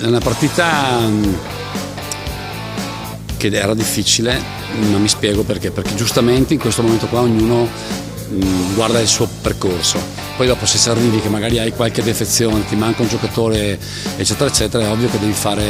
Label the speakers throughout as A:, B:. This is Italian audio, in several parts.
A: è una partita che era difficile, non mi spiego perché giustamente in questo momento qua ognuno guarda il suo percorso. Poi dopo se arrivi che magari hai qualche defezione, ti manca un giocatore eccetera eccetera, è ovvio che devi fare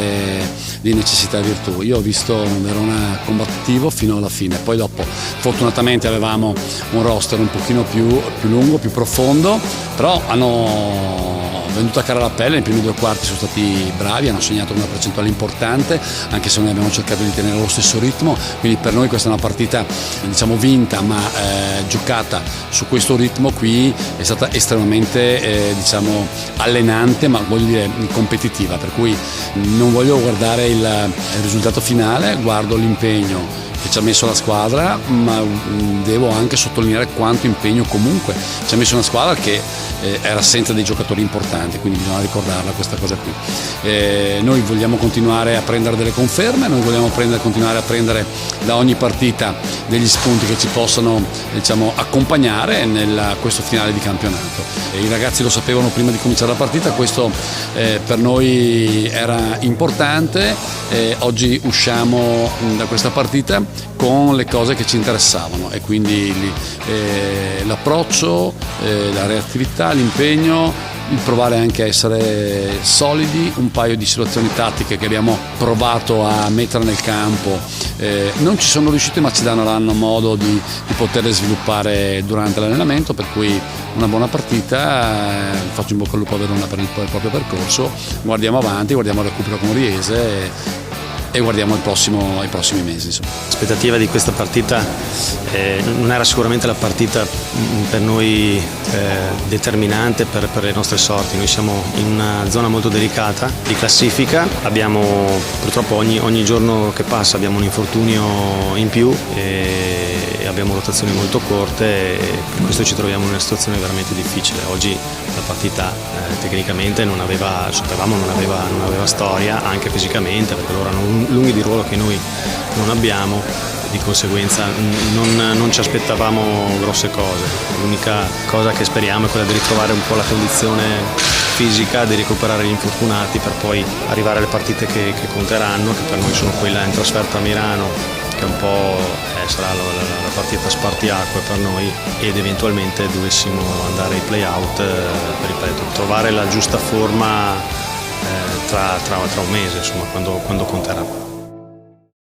A: di necessità virtù. Io ho visto Verona combattivo fino alla fine, poi dopo fortunatamente avevamo un roster un pochino più lungo, più profondo, però hanno venduto a cara la pelle. Nei primi 2 quarti sono stati bravi, hanno segnato una percentuale importante, anche se noi abbiamo cercato di tenere lo stesso ritmo, quindi per noi questa è una partita diciamo vinta, ma giocata su questo ritmo qui è stata estremamente diciamo allenante, ma voglio dire competitiva, per cui non voglio guardare il risultato finale, guardo l'impegno che ci ha messo la squadra, ma devo anche sottolineare quanto impegno comunque ci ha messo una squadra che era senza dei giocatori importanti, quindi bisogna ricordarla questa cosa qui. Noi vogliamo continuare a prendere delle conferme, noi vogliamo continuare a prendere da ogni partita degli spunti che ci possano diciamo accompagnare questo finale di campionato. I ragazzi lo sapevano prima di cominciare la partita, questo per noi era importante. Oggi usciamo da questa partita con le cose che ci interessavano, e quindi l'approccio, la reattività, l'impegno, il provare anche a essere solidi, un paio di situazioni tattiche che abbiamo provato a mettere nel campo, non ci sono riusciti, ma ci daranno modo di poterle sviluppare durante l'allenamento, per cui una buona partita, faccio in bocca al lupo a Verona per il proprio percorso, guardiamo avanti, guardiamo il recupero con Riese e guardiamo i prossimi mesi.
B: L'aspettativa di questa partita non era sicuramente la partita per noi determinante per le nostre sorti. Noi siamo in una zona molto delicata di classifica, abbiamo purtroppo ogni giorno che passa abbiamo un infortunio in più e abbiamo rotazioni molto corte, e per questo ci troviamo in una situazione veramente difficile. Oggi la partita tecnicamente non aveva storia, anche fisicamente, perché loro hanno lunghi di ruolo che noi non abbiamo, di conseguenza non ci aspettavamo grosse cose. L'unica cosa che speriamo è quella di ritrovare un po' la condizione fisica, di recuperare gli infortunati per poi arrivare alle partite che conteranno, che per noi sono quella in trasferta a Milano, che un po' sarà la partita spartiacque per noi, ed eventualmente dovessimo andare ai play-out, ripeto, trovare la giusta forma tra un mese, insomma, quando conterà.